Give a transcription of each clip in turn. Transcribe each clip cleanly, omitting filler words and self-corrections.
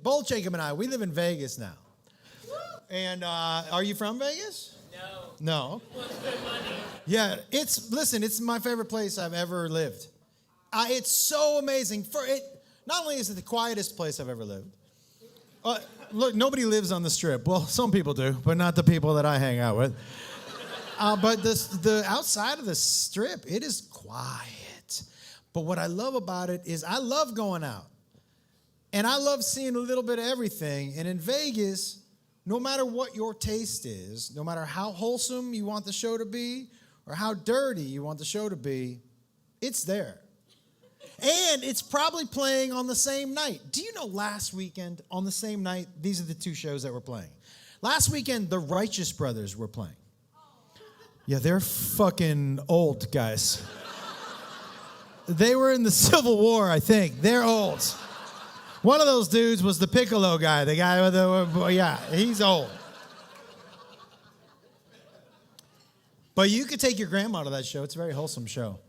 Both Jacob and I, we live in Vegas now. And are you from Vegas? No. Yeah, it's my favorite place I've ever lived. It's so amazing. Not only is it the quietest place I've ever lived. Look, nobody lives on the Strip. Well, some people do, but not the people that I hang out with. But the outside of the Strip, it is quiet. But what I love about it is I love going out. And I love seeing a little bit of everything. And in Vegas, no matter what your taste is, no matter how wholesome you want the show to be or how dirty you want the show to be, it's there. And it's probably playing on the same night. Do you know last weekend, on the same night, these are the two shows that were playing. Last weekend, the Righteous Brothers were playing. Yeah, they're fucking old, guys. They were in the Civil War, I think. They're old. One of those dudes was the Piccolo guy, the guy with the, yeah, he's old. But you could take your grandma to that show. It's a very wholesome show.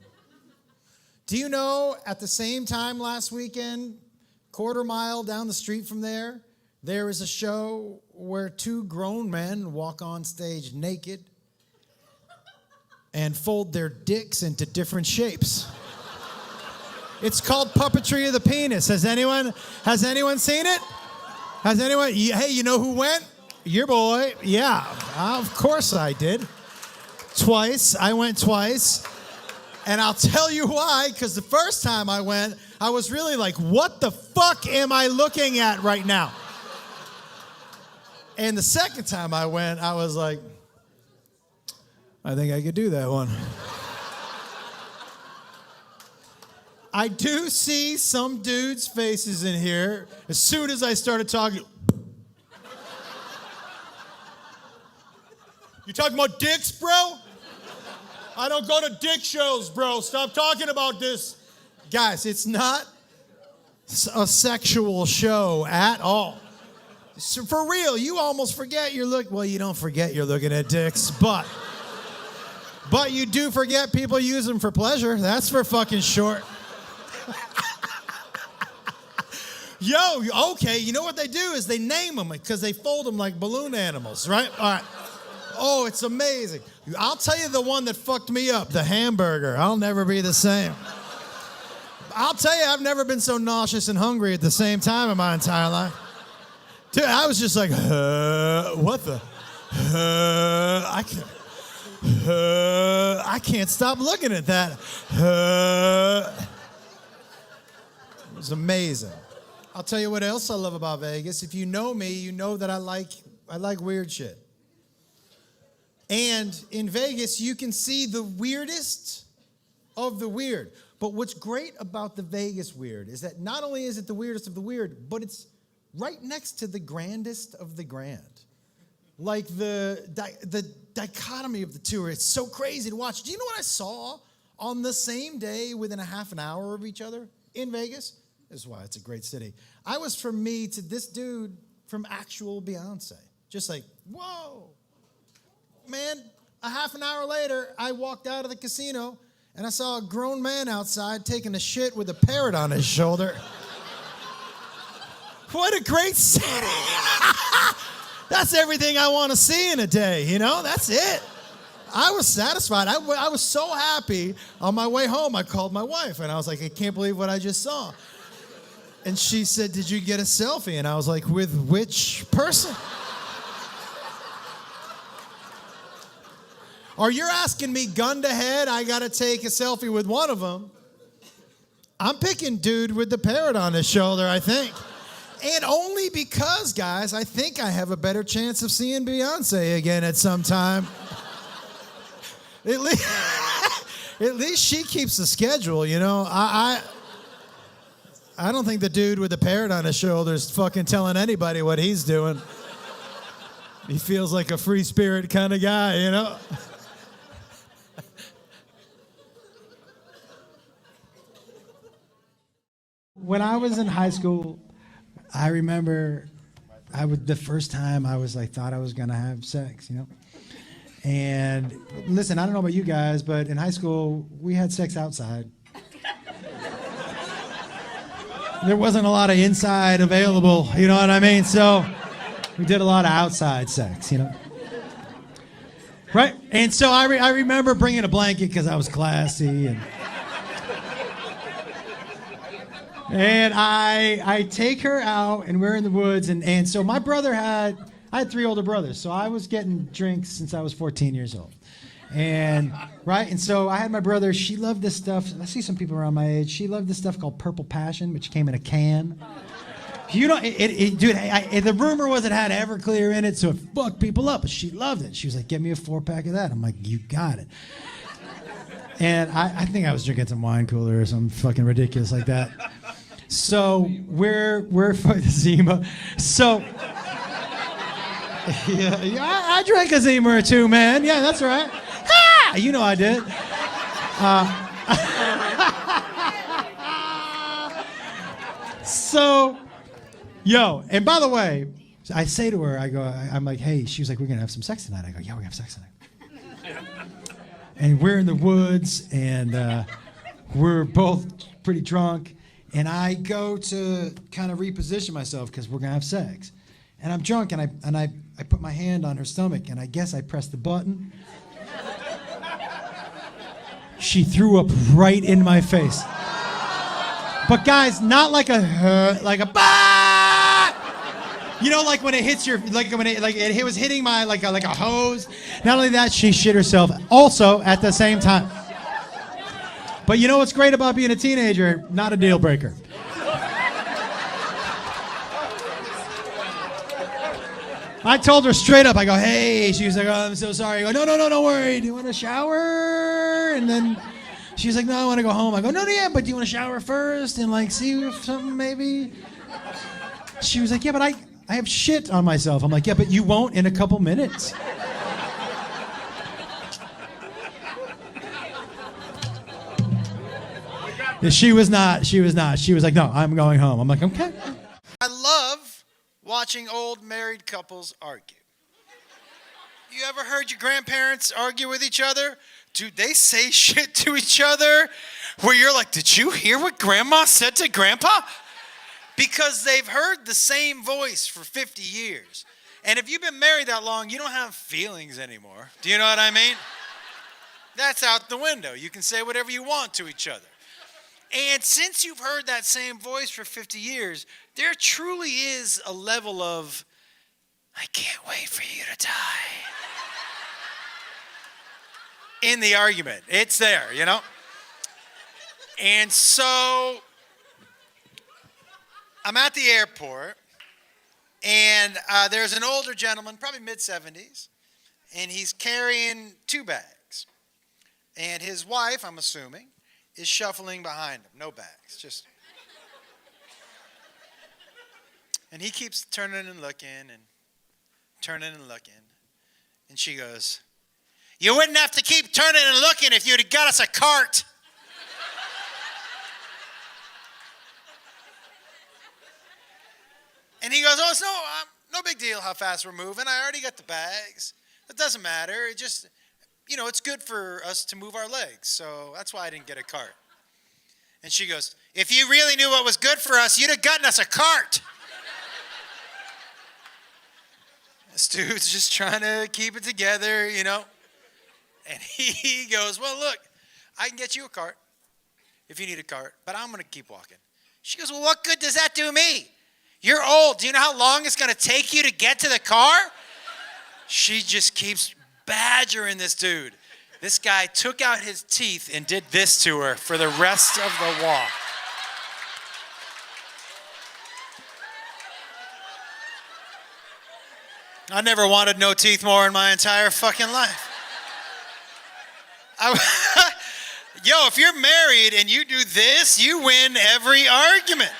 Do you know at the same time last weekend, quarter mile down the street from there, there is a show where two grown men walk on stage naked and fold their dicks into different shapes. It's called Puppetry of the Penis. Has anyone seen it? Has anyone? Hey, you know who went? Your boy. Yeah, of course I did. Twice. I went twice. And I'll tell you why, because the first time I went, I was really like, what the fuck am I looking at right now? And the second time I went, I was like, I think I could do that one. I do see some dudes' faces in here. As soon as I started talking, you talking about dicks, bro? I don't go to dick shows, bro. Stop talking about this. Guys, it's not a sexual show at all. So for real, you almost forget well, you don't forget you're looking at dicks, but you do forget people use them for pleasure. That's for fucking short. Yo, okay, you know what they do is they name them because they fold them like balloon animals, right? All right. Oh, it's amazing. I'll tell you the one that fucked me up, the hamburger. I'll never be the same. I'll tell you, I've never been so nauseous and hungry at the same time in my entire life. Dude, I was just like, what the? I can't stop looking at that. It was amazing. I'll tell you what else I love about Vegas. If you know me, you know that I like weird shit. And in Vegas, you can see the weirdest of the weird. But what's great about the Vegas weird is that not only is it the weirdest of the weird, but it's right next to the grandest of the grand. Like the dichotomy of the two, it's so crazy to watch. Do you know what I saw on the same day within a half an hour of each other in Vegas? This is why it's a great city. I was from me to this dude from actual Beyonce. Just like, whoa. Man, a half an hour later, I walked out of the casino and I saw a grown man outside taking a shit with a parrot on his shoulder. What a great city. That's everything I want to see in a day, you know? That's it. I was satisfied. I was so happy. On my way home, I called my wife and I was like, I can't believe what I just saw. And she said, did you get a selfie? And I was like, with which person? Or you're asking me gun to head, I got to take a selfie with one of them. I'm picking dude with the parrot on his shoulder, I think. And only because, guys, I think I have a better chance of seeing Beyonce again at some time. At least she keeps the schedule, you know. I don't think the dude with the parrot on his shoulder is fucking telling anybody what he's doing. He feels like a free spirit kind of guy, you know. When I was in high school, I remember the first time I was like, thought I was gonna have sex, you know? And listen, I don't know about you guys, but in high school, we had sex outside. there wasn't a lot of inside available, you know what I mean? So we did a lot of outside sex, you know? Right? And so I remember bringing a blanket because I was classy. And I take her out, and we're in the woods. And so my brother I had 3 older brothers. So I was getting drinks since I was 14 years old. And, right? And so I had my brother. She loved this stuff. I see some people around my age. She loved this stuff called Purple Passion, which came in a can. You know, dude, the rumor was it had Everclear in it, so it fucked people up, but she loved it. She was like, get me a 4-pack of that. I'm like, you got it. And I think I was drinking some wine cooler or something fucking ridiculous like that. So we're for the Zima. So, yeah, I drank a Zima or 2, man. Yeah, that's right. Ha! You know I did. So... Yo, and by the way, I say to her, I'm like, hey, she was like, we're going to have some sex tonight. I go, yeah, we're going to have sex tonight. And we're in the woods, and we're both pretty drunk, and I go to kind of reposition myself because we're going to have sex. And I'm drunk, and I put my hand on her stomach, and I guess I pressed the button. She threw up right in my face. But guys, not like a bah! You know, like when it hits your, it was hitting my like a hose. Not only that, she shit herself also at the same time. But you know what's great about being a teenager? Not a deal breaker. I told her straight up. I go, hey. She was like, oh, I'm so sorry. I go, no, don't worry. Do you want a shower? And then she's like, no, I want to go home. I go, no, yeah, but do you want to shower first and like see if something maybe? She was like, yeah, but I have shit on myself. I'm like, yeah, but you won't in a couple minutes. She was not. She was like, no, I'm going home. I'm like, okay. I love watching old married couples argue. You ever heard your grandparents argue with each other? Dude, they say shit to each other where you're like, did you hear what grandma said to grandpa? Because they've heard the same voice for 50 years. And if you've been married that long, you don't have feelings anymore. Do you know what I mean? That's out the window. You can say whatever you want to each other. And since you've heard that same voice for 50 years, there truly is a level of, I can't wait for you to die. In the argument. It's there, you know? And so I'm at the airport, and there's an older gentleman, probably mid-70s, and he's carrying 2 bags. And his wife, I'm assuming, is shuffling behind him. No bags, just... And he keeps turning and looking and turning and looking. And she goes, you wouldn't have to keep turning and looking if you'd have got us a cart. And he goes, oh, it's no big deal how fast we're moving. I already got the bags. It doesn't matter. It just, you know, it's good for us to move our legs. So that's why I didn't get a cart. And she goes, if you really knew what was good for us, you'd have gotten us a cart. This dude's just trying to keep it together, you know. And he goes, well, look, I can get you a cart if you need a cart, but I'm going to keep walking. She goes, well, what good does that do me? You're old. Do you know how long it's going to take you to get to the car? She just keeps badgering this dude. This guy took out his teeth and did this to her for the rest of the walk. I never wanted no teeth more in my entire fucking life. Yo, if you're married and you do this, you win every argument.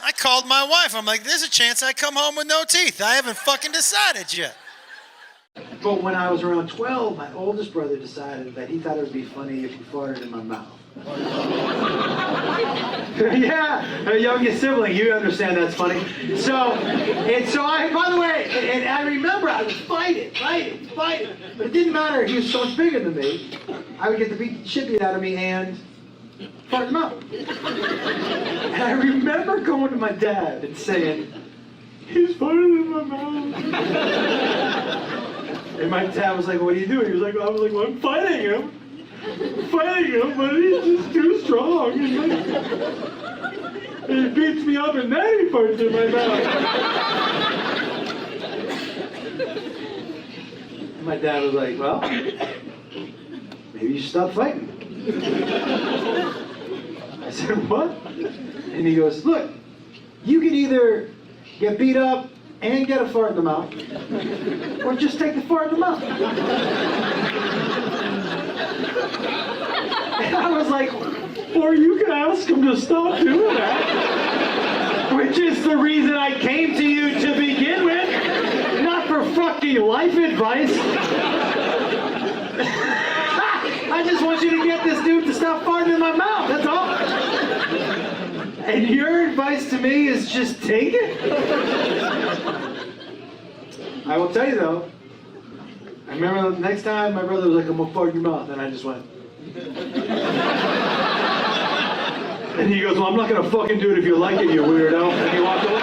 I called my wife. I'm like, there's a chance I come home with no teeth. I haven't fucking decided yet. But when I was around 12, my oldest brother decided that he thought it would be funny if he farted in my mouth. Yeah, a youngest sibling, you understand that's funny. By the way, and I remember I was fighting. But it didn't matter, he was so much bigger than me. I would get the shit beat out of me, and fart in the mouth. And I remember going to my dad and saying, he's farting in my mouth. And my dad was like, what are you doing? He was like, well, I'm fighting him. But he's just too strong. He's like, he beats me up and then he farts in my mouth. And my dad was like, well, maybe you should stop fighting. I said, what? And he goes, look, you can either get beat up and get a fart in the mouth, or just take the fart in the mouth. And I was like, or you can ask him to stop doing that. Which is the reason I came to you to begin with, not for fucking life advice. I just want you to get this dude to stop farting in my mouth, that's all. And your advice to me is just take it? I will tell you though, I remember the next time my brother was like, I'm gonna fart in your mouth, and I just went. And he goes, well, I'm not gonna fucking do it if you like it, you weirdo. And he walked away.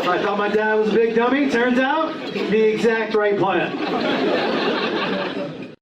So I thought my dad was a big dummy. Turns out, the exact right plan.